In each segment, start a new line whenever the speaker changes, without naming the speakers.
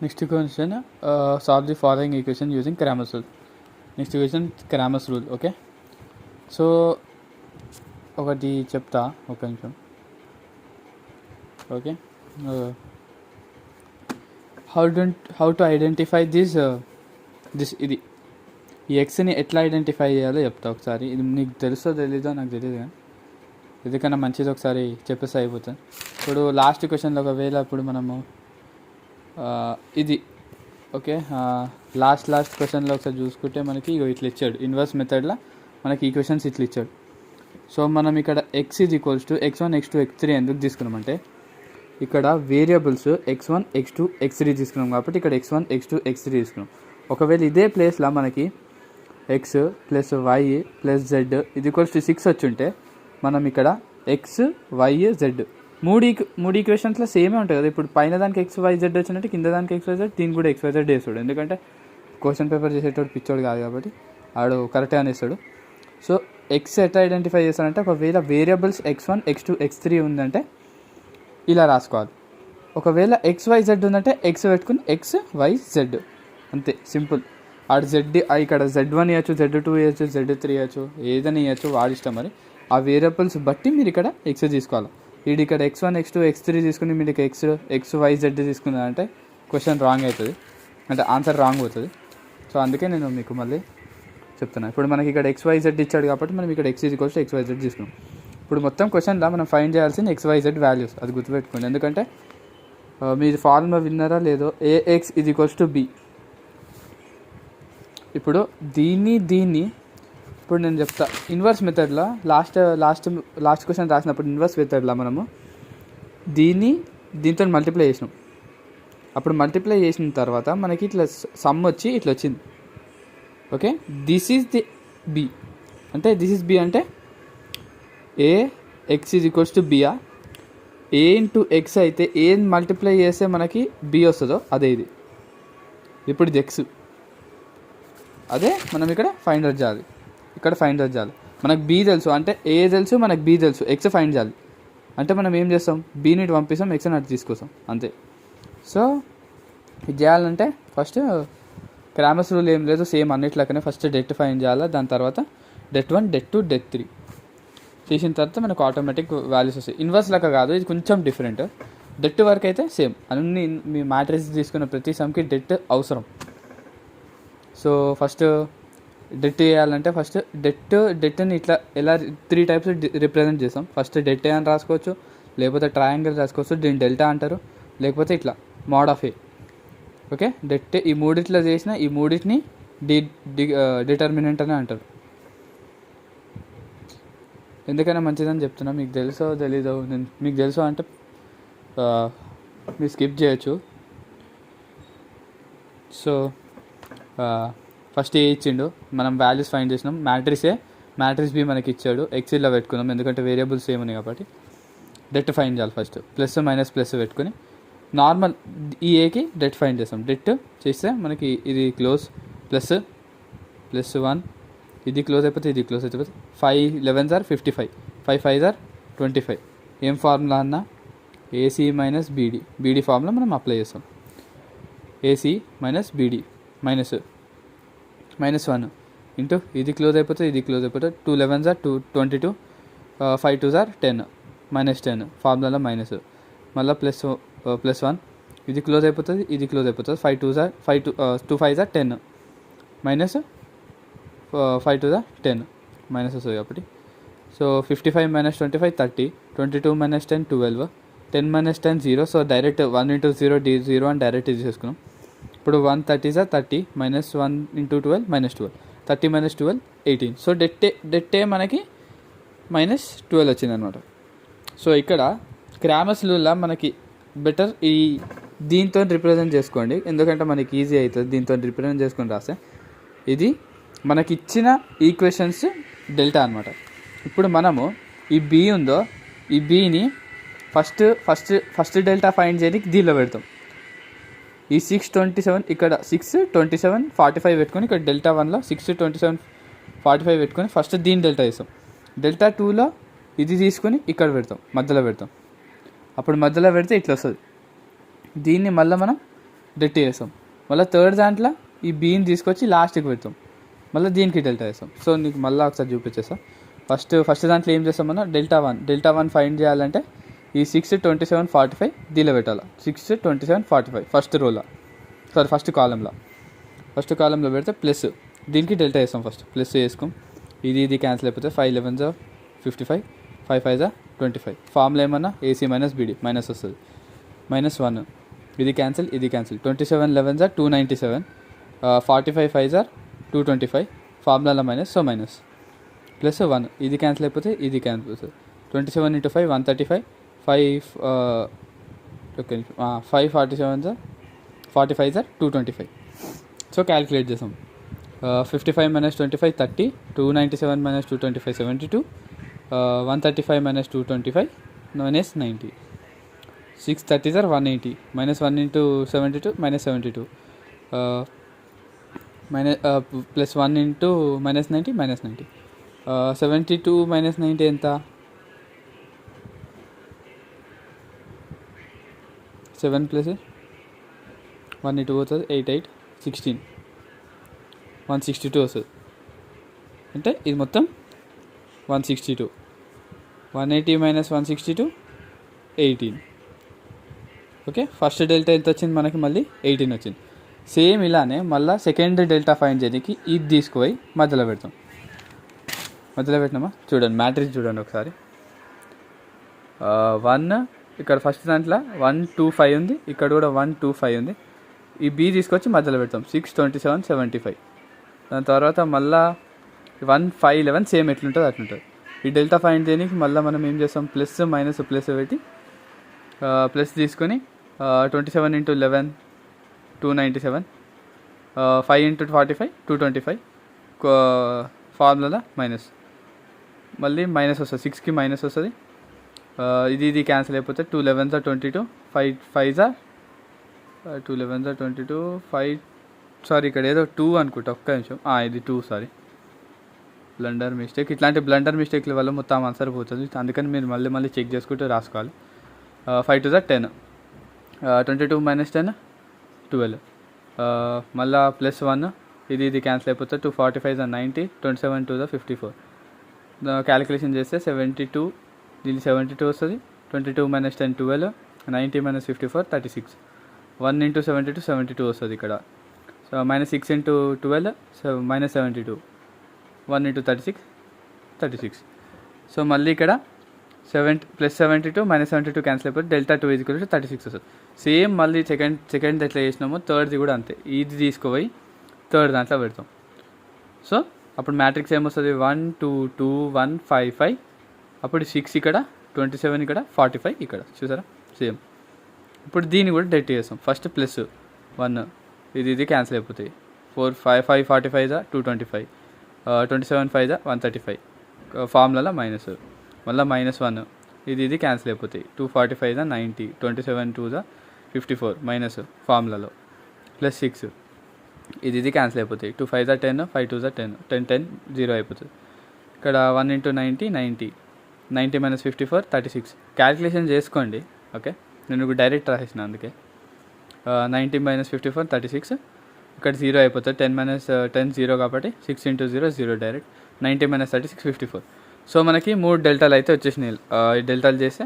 Next question solve the following equation using Cramer's rule. Next question Cramer's rule. Okay, so ఒకటి చెప్తా, ఒక నిమిషం. Okay, how to identify this ఇది ఈ ఎక్స్ని ఎట్లా ఐడెంటిఫై చేయాలో చెప్తా ఒకసారి. ఇది నీకు తెలుసో తెలీదో నాకు తెలియదు, కానీ ఎందుకన్నా మంచిది ఒకసారి చెప్పేసి అయిపోతుంది. ఇప్పుడు లాస్ట్ క్వశ్చన్లో ఒకవేళ ఇప్పుడు మనము ఇది ఓకే లాస్ట్ క్వశ్చన్లో ఒకసారి చూసుకుంటే మనకి ఇట్లా ఇచ్చాడు. ఇన్వర్స్ మెథడ్లో మనకి ఈ క్వశ్చన్స్ ఇట్లా ఇచ్చాడు. సో మనం ఇక్కడ x is equals to x1 x2 x3 ఎందుకు తీసుకున్నామంటే ఇక్కడ వేరియబుల్స్ x1 x2 x3 తీసుకున్నాం కాబట్టి ఇక్కడ x1 x2 x3 తీసుకున్నాం. ఒకవేళ ఇదే ప్లేస్లో మనకి x plus y plus z ఇది ఈక్వల్స్ టు 6 వచ్చుంటే మనం ఇక్కడ x y z మూడు ఈక్వేషన్స్లో సేమే ఉంటుంది కదా. ఇప్పుడు పైన దానికి XYZ వచ్చినట్టు కింద దానికి XYZ, దీనికి కూడా XYZ వేస్తాడు. ఎందుకంటే క్వశ్చన్ పేపర్ చేసేటోడు పిచ్చోడు కాదు కాబట్టి ఆడు కరెక్ట్గా అనేస్తాడు. సో ఎక్స్ ఎట్లా ఐడెంటిఫై చేస్తాడంటే ఒకవేళ వేరియబుల్స్ x1 x2 x3 ఉందంటే ఇలా రాసుకోవాలి. ఒకవేళ XYZ ఉందంటే x పెట్టుకుని XYZ అంతే, సింపుల్. ఆడు ఇక్కడ Z1 ఇవ్వచ్చు, Z2 ఇవ్వచ్చు, Z3 ఇవ్వచ్చు, ఏదైనా ఇవ్వచ్చు, వాడి ఇష్టం. మరి ఆ వేరియబుల్స్ బట్టి మీరు ఇక్కడ x తీసుకోవాలి. వీడి ఇక్కడ x1 x2 x3 తీసుకుని మీరు XYZ తీసుకున్నారంటే క్వశ్చన్ రాంగ్ అవుతుంది, అంటే ఆన్సర్ రాంగ్ అవుతుంది. సో అందుకే నేను మీకు మళ్ళీ చెప్తున్నాను. ఇప్పుడు మనకి ఇక్కడ XYZ ఇచ్చాడు కాబట్టి మనం ఇక్కడ x ఈక్వల్స్ టు XYZ తీసుకున్నాం. ఇప్పుడు మొత్తం క్వశ్చన్లో మనం ఫైండ్ చేయాల్సిన XYZ వాల్యూస్, అది గుర్తుపెట్టుకోండి. ఎందుకంటే మీరు ఫార్ములా విన్నారా లేదో, AX is equals to B. ఇప్పుడు దీన్ని ఇప్పుడు నేను చెప్తా. ఇన్వర్స్ మెథడ్లో లాస్ట్ క్వశ్చన్ రాసినప్పుడు ఇన్వర్స్ మెథడ్లో మనము దీంతో మల్టిప్లై చేసినాం. అప్పుడు మల్టిప్లై చేసిన తర్వాత మనకి ఇట్లా సమ్ వచ్చి ఇట్లా వచ్చింది. Okay, this is the B అంటే దిస్ ఈజ్ బి అంటే AX is equals to B. A into X అయితే ఏ మల్టిప్లై చేస్తే మనకి బి వస్తుందో అదే ఇది. ఇప్పుడు ఇది ఎక్స్, అదే మనం ఇక్కడ ఫైండ్ అవుట్ చేయాలి. ఇక్కడ ఫైండ్ అవుట్ చేయాలి. మనకు బి తెలుసు అంటే ఏ తెలుసు, మనకు బి తెలుసు, ఎక్స్ ఫైండ్ చేయాలి. అంటే మనం ఏం చేస్తాం, బీని ఇటు పంపిస్తాం, ఎక్స్ అటు తీసుకొస్తాం, అంతే. సో ఇది చేయాలంటే ఫస్ట్ క్రామర్స్ రూల్ ఏం లేదు, సేమ్ అన్నిట్లకనే ఫస్ట్ డెట్ ఫైండ్ చేయాలి. దాని తర్వాత డెట్ 1 డెట్ 2 డెట్ 3 చేసిన తర్వాత మనకు ఆటోమేటిక్ వాల్యూస్ వస్తాయి. ఇన్వర్స్ లెక్క కాదు, ఇది కొంచెం డిఫరెంట్. డెట్ వరకు అయితే సేమ్, అన్ని మీ మ్యాట్రిక్స్ తీసుకున్న ప్రతి సమ్కి డెట్ అవసరం. సో ఫస్ట్ డెట్ చేయాలంటే ఫస్ట్ డెట్ని ఇట్లా ఎలా 3 టైప్స్ రిప్రజెంట్ చేస్తాం. ఫస్ట్ డెట్ అని రాసుకోవచ్చు, లేకపోతే ట్రయాంగిల్ రాసుకోవచ్చు, దీన్ని డెల్టా అంటారు, లేకపోతే ఇట్లా mode of A. Okay, debt ఈ మూడిట్లో చేసిన ఈ మూడింటిని డిటర్మినెంట్ అని అంటారు. ఎందుకైనా మంచిదని చెప్తున్నా. మీకు తెలుసో తెలీదో, మీకు తెలుసో అంటే మీరు స్కిప్ చేయొచ్చు. సో ఫస్ట్ ఏ ఇచ్చిండు, మనం వాల్యూస్ ఫైండ్ చేసినాం. మ్యాట్రిక్స్ బి మనకి ఇచ్చాడు, ఎక్సిల్లో పెట్టుకున్నాం ఎందుకంటే వేరియబుల్స్ ఏమున్నాయి కాబట్టి. డెట్ ఫైండ్ చేయాలి ఫస్ట్, ప్లస్ మైనస్ ప్లస్ పెట్టుకుని నార్మల్ ఈ ఏకి డెట్ ఫైండ్ చేస్తాం. డెట్ చేస్తే మనకి ఇది క్లోజ్ ప్లస్ 1, ఇది క్లోజ్ అయిపోతే ఇది క్లోజ్ అయిపోతే 5 11s are 55, 5 5s are 25. ఏం ఫార్ములా అన్న, ఏసీ మైనస్ బీడీ ఫార్ములా మనం అప్లై చేస్తాం. AC minus BD minus 1 into ఇది క్లోజ్ అయిపోతే ఇది క్లోజ్ అయిపోతే 2 11s are 22, 5 2s are 10 minus 10 ఫార్ములాలో minus, మళ్ళీ ప్లస్ 1 ఇది క్లోజ్ అయిపోతుంది ఇది క్లోజ్ అయిపోతుంది 5 2 5s are 10 minus 5 2s are 10 minus వస్తుంది కాబట్టి. So 55 minus 25 30, 22 minus 10 12, 10 minus 10 0. So direct 1 into 0 అని డైరెక్ట్ తీసేసుకున్నాం. ఇప్పుడు 1 30s are 30 minus 1 into 12 minus 12, 30 minus 12 18. So det మనకి మైనస్ 12 వచ్చింది అనమాట. సో ఇక్కడ క్రామర్స్ రూల్లో మనకి బెటర్ ఈ దీంతో రిప్రజెంట్ చేసుకోండి, ఎందుకంటే మనకి ఈజీ అవుతుంది. దీంతో రిప్రజెంట్ చేసుకొని రాస్తే ఇది మనకి ఇచ్చిన ఈక్వేషన్స్ డెల్టా అనమాట. ఇప్పుడు మనము ఈ బి ఉందో ఈ బీని ఫస్ట్ డెల్టా ఫైండ్ చేయడానికి దీనిలో పెడతాం. ఈ 6 27 ఇక్కడ 6 27 45 పెట్టుకొని ఇక్కడ డెల్టా 1లో 6 27 45 పెట్టుకొని ఫస్ట్ దీని డెల్టా వేస్తాం. డెల్టా 2లో ఇది తీసుకొని ఇక్కడ పెడతాం, మధ్యలో పెడతాం. అప్పుడు మధ్యలో పెడితే ఇట్లా వస్తుంది. దీన్ని మళ్ళీ మనం డెల్టా వేస్తాం. మళ్ళీ థర్డ్ దాంట్లో ఈ బీని తీసుకొచ్చి లాస్ట్కి పెడతాం, మళ్ళీ దీనికి డెల్టా వేస్తాం. సో నీకు మళ్ళీ ఒకసారి చూపించేస్తా. ఫస్ట్ దాంట్లో ఏం చేస్తామన్నా డెల్టా వన్ ఫైండ్ చేయాలంటే ఈ 6, 27, 45 దీనిలో పెట్టాలి. 6, 27, 45 ఫస్ట్ కాలంలో పెడితే ప్లస్ దీనికి డెల్టా వేస్తాం. ఫస్ట్ ప్లస్ వేసుకోం, ఇది క్యాన్సిల్ అయిపోతే 5 11 55, 5 5 25. ఫార్ములా ఏమన్నా AC మైనస్ BD మైనస్ వస్తుంది, -1. ఇది క్యాన్సిల్ 27 11 297, 45 5 225. ఫార్ములాలో మైనస్, సో మైనస్ ప్లస్ 1. ఇది క్యాన్సిల్ అయిపోతే ఇది క్యాన్సిల్ అవుతుంది. 27 × 5 135, 5 47 45 225. సో క్యాలిక్యులేట్ చేసాం. 55 - 25 30, 297 - 225 72, 135 - 225 -90. 6 30 180, -1 × 72 -72, ప్లస్ 1 × -90 -90. 72 - 90 ఎంత? 7 + 1 ఇటు పోతుంది, 8 8 16, 162 వస్తుంది. అంటే ఇది మొత్తం 162. 180 - 162 18. ఓకే, ఫస్ట్ డెల్టా ఎంత వచ్చింది మనకి? మళ్ళీ 18 వచ్చింది. సేమ్ ఇలానే మళ్ళీ సెకండ్ డెల్టా ఫైండ్ చేయడానికి ఇది తీసుకుపోయి మధ్యలో పెడతాం. మధ్యలో పెట్టినామా? చూడండి మ్యాట్రిక్స్ చూడండి ఒకసారి. 1 ఇక్కడ ఫస్ట్ దాంట్లో 1 2 5 ఉంది, ఇక్కడ కూడా 1 2 5 ఉంది. ఈ బి తీసుకొచ్చి మధ్యలో పెడతాం. 6 27 75. దాని తర్వాత మళ్ళీ 1 5 11 సేమ్ ఎట్లుంటుంది అట్లుంటుంది. ఈ డెల్టా ఫైండ్ చేయడానికి మళ్ళీ మనం ఏం చేస్తాం? ప్లస్ మైనస్ ప్లస్ పెట్టి ప్లస్ తీసుకొని 27 × 11 297, 5 × 45 225. ఫార్ములా మైనస్, మళ్ళీ మైనస్ వస్తుంది, 6కి మైనస్ వస్తుంది. ఇది క్యాన్సిల్ అయిపోతే 2 11 22, 5 5 2 11 22 5. సారీ ఇక్కడ ఏదో 2 అనుకుంటా, ఒక్క నిమిషం. ఇది 2, సారీ, బ్లండర్ మిస్టేక్. ఇట్లాంటి బ్లండర్ మిస్టేక్ల వల్ల మొత్తం ఆన్సర్ పోతుంది. అందుకని మీరు మళ్ళీ చెక్ చేసుకుంటూ రాసుకోవాలి. 5 2 10, 22 - 10 12, మళ్ళీ ప్లస్ 1. ఇది క్యాన్సిల్ అయిపోతే 2 45 90, 27 2 54. క్యాలిక్యులేషన్ చేస్తే 72, దీనికి 72 వస్తుంది. 22 - 10 12, 90 - 54 36. 1 × 72 72 వస్తుంది ఇక్కడ. సో -6 × 12 -72, 1 × 36 36. సో మళ్ళీ ఇక్కడ ప్లస్ 72 - 72 క్యాన్సిల్ అయిపోతే డెల్టా 2 = 36 వస్తుంది. సేమ్ మళ్ళీ సెకండ్ ఎట్లా చేసినామో థర్డ్ది కూడా అంతే. ఇది తీసుకుపోయి థర్డ్ దాంట్లో పెడతాం. సో అప్పుడు మ్యాట్రిక్స్ ఏమొస్తుంది? 1 2 2 1 5 5. అప్పుడు 6 ఇక్కడ, 27 ఇక్కడ, 45 ఇక్కడ. చూసారా సేమ్. ఇప్పుడు దీన్ని కూడా డెల్టా చేస్తాం. ఫస్ట్ ప్లస్ 1, ఇది క్యాన్సిల్ అయిపోతాయి. 4 5 5 45 225, 27 5 135. ఫార్ములా మైనస్, మళ్ళీ -1. ఇది క్యాన్సిల్ అయిపోతాయి. 2 45 90, 27 2 54 మైనస్ ఫార్ములాలో, ప్లస్ 6. ఇది క్యాన్సిల్ అయిపోతాయి. 2 5 10, 5 2 10, 10 10 0 అయిపోతుంది. ఇక్కడ 1 × 90 90, 90 - 54 36. క్యాలిక్యులేషన్ చేసుకోండి. ఓకే, నేను డైరెక్ట్ రాసేసిన అందుకే. 90 - 54 36. ఇక్కడ 0 అయిపోతుంది. 10 - 10 0 కాబట్టి 6 × 0 0 డైరెక్ట్. 90 - 36 54. సో మనకి 3 డెల్టాలు అయితే వచ్చేసినాయి. ఈ డెల్టాలు చేస్తే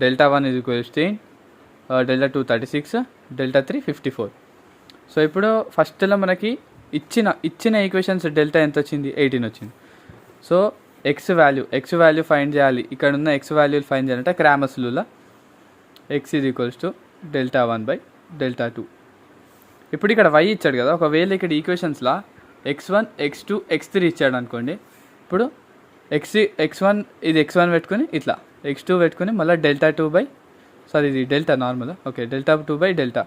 డెల్టా 1 = 10, డెల్టా 2 36, డెల్టా 3 54. సో ఇప్పుడు ఫస్ట్లో మనకి ఇచ్చిన ఈక్వేషన్స్ డెల్టా ఎంత వచ్చింది? 18 వచ్చింది. సో ఎక్స్ వాల్యూ ఫైండ్ చేయాలి. ఇక్కడ ఉన్న ఎక్స్ వాల్యూలు ఫైండ్ చేయాలంటే క్రామర్స్ రూల్, x = డెల్టా 1/డెల్టా 2. ఇప్పుడు ఇక్కడ y ఇచ్చాడు కదా. ఒకవేళ ఇక్కడ ఈక్వేషన్స్లో x1 x2 x3 ఇచ్చాడు అనుకోండి. ఇప్పుడు x1 ఇది x1 పెట్టుకుని ఇట్లా, x2 పెట్టుకుని మళ్ళీ డెల్టా 2 ఇది డెల్టా నార్మల్. ఓకే, డెల్టా 2/డెల్టా.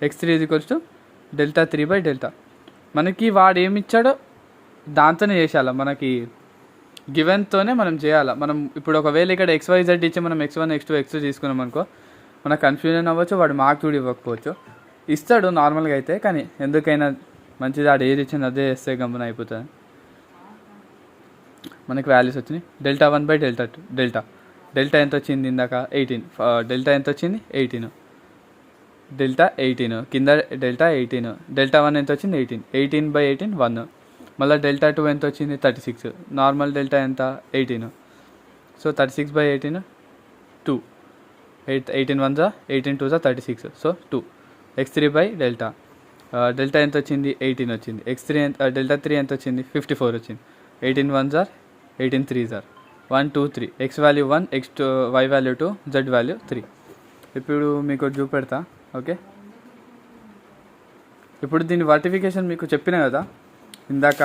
x3 = డెల్టా 3/డెల్టా. మనకి వాడు ఏమి ఇచ్చాడో దాంతోనే చేసేయాలి. మనకి గివెన్తోనే మనం చేయాలి. మనం ఇప్పుడు ఒకవేళ ఇక్కడ XYZ ఇచ్చి మనం x1 x2 x3 తీసుకున్నాం అనుకో, మనకు కన్ఫ్యూజన్ అవ్వచ్చు. వాడు మార్క్ కూడా ఇవ్వకపోవచ్చు. ఇస్తాడు నార్మల్గా అయితే, కానీ ఎందుకైనా మంచిది ఆడు ఏది ఇచ్చింది అదే వేస్తే గమ్మున అయిపోతుంది. మనకి వాల్యూస్ వచ్చినాయి. డెల్టా 1/డెల్టా 2. డెల్టా ఎంత వచ్చింది ఇందాక? 18. డెల్టా ఎంత వచ్చింది? 18. డెల్టా 18, కింద డెల్టా 18, డెల్టా 1 ఎంత వచ్చింది 18, 18/18 1, మళ్ళీ డెల్టా 2 ఎంత వచ్చింది 36, నార్మల్ డెల్టా ఎంత 18, సో 36/18 2, 18 1 జా 18 2 జా 36, so 2, x3 by delta, delta ఎంత వచ్చింది 18 వచ్చింది, x3 డెల్టా 3 ఎంత వచ్చింది 54 వచ్చింది, 18 1 జార్ 18 3 జార్ 1 2 3, x value 1, x2 y value 2, z value 3. ఇప్పుడు మీకు చూపెడతా. ఓకే, ఇప్పుడు దీని వర్టిఫికేషన్ మీకు చెప్పిన కదా ఇందాక,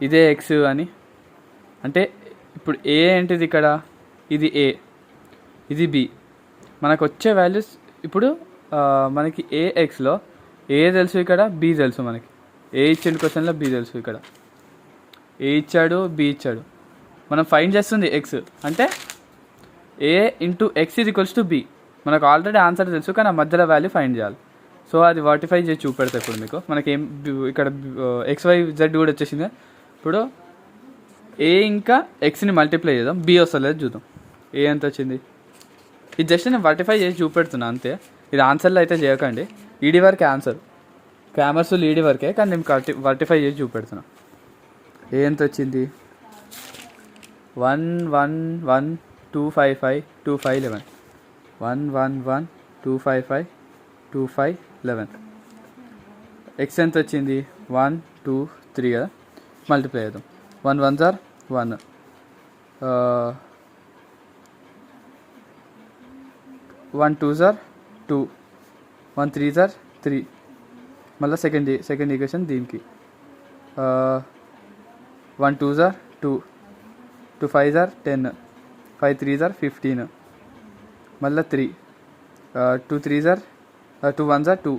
ఇదే ఎక్స్ అని. అంటే ఇప్పుడు ఏ ఏంటిది ఇక్కడ, ఇది ఏ, ఇది బి. మనకు వచ్చే వాల్యూస్ ఇప్పుడు మనకి ఏఎక్స్లో ఏ తెలుసు, ఇక్కడ బి తెలుసు. మనకి ఏ ఇచ్చిన క్వశ్చన్లో బి తెలుసు. ఇక్కడ ఏ ఇచ్చాడు, బి ఇచ్చాడు. మనం ఫైండ్ చేస్తుంది ఎక్స్, అంటే a into x is equals to B. మనకు ఆల్రెడీ ఆన్సర్ తెలుసు, కానీ ఆ మధ్యలో వాల్యూ ఫైండ్ చేయాలి. సో అది వర్టిఫై చేసి చూపెడతా ఇప్పుడు మీకు. మనకి ఏం ఇక్కడ XY Z కూడా వచ్చేసింది. ఇప్పుడు ఏ ఇంకా ఎక్స్ని మల్టిప్లై చేద్దాం, బి వస్తలేదు చూద్దాం. ఏ ఎంత వచ్చింది, ఇది జస్ట్ నేను వర్టిఫై చేసి చూపెడుతున్నా అంతే. ఇది ఆన్సర్లో అయితే చేయకండి, ఈడీ వరకే ఆన్సర్. క్రామర్స్ ఈడీ వరకే, కానీ నేను వర్టిఫై చేసి చూపెడుతున్నా. ఏ ఎంత వచ్చింది 1 1 1 2 5 5 2 5 11, 1 1 1 2 5 5 2 5 11. ఎక్స్ ఎంత వచ్చింది 1 2 3 కదా, మల్టిప్లై చేద్దాం. 1 1 జార్ 1, 1 2 జార్ 2, 1 3 జార్ 3. మళ్ళీ సెకండ్ ఈక్వేషన్ దీనికి 1 2 జార్ 2, 2 5 జార్ 10, 5 3 జార్ 15, మళ్ళీ 3, 2 3 జార్ 2 1 జార్ 2,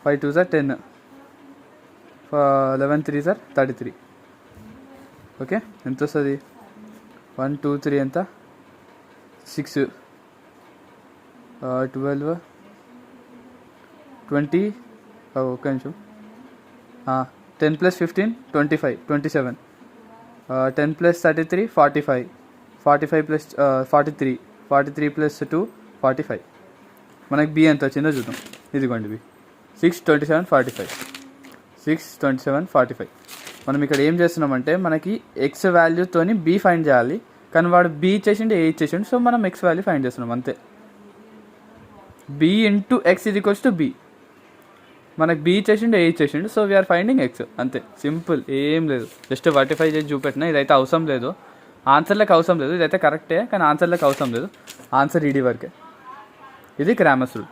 5 2 జార్ 10, 11 3 జార్ 33. ఓకే, ఎంత వస్తుంది 1 2 3 ఎంత 6, 12 20, ఒక్క నిమిషం, 10 + 15 25 27, 10 + 33 45, 45 + 43 43 + 2 45. మనకి బి ఎంత వచ్చిందో చూద్దాం. ఇదిగోండి బి 6 27 45, 6 27 45. మనం ఇక్కడ ఏం చేస్తున్నామంటే మనకి ఎక్స్ వాల్యూతోని బి ఫైండ్ చేయాలి, కానీ వాడు బి ఇచ్చేసిండు, ఏ ఇచ్చేసిండు. సో మనం ఎక్స్ వాల్యూ ఫైండ్ చేస్తున్నాం అంతే. B into x is equals to B. మనకు బి ఇచ్చేసిండు, ఏ ఇచ్చేసిండు, సో వీఆర్ ఫైండింగ్ ఎక్స్ అంతే. సింపుల్, ఏం లేదు. జస్ట్ వర్టిఫై చేసి చూపెట్టినా. ఇదైతే అవసరం లేదు, ఆన్సర్లకు అవసరం లేదు. ఇదైతే కరెక్టే, కానీ ఆన్సర్లకు అవసరం లేదు. ఆన్సర్ ఈడీ వరకే. ఇది క్రామర్స్ రూల్.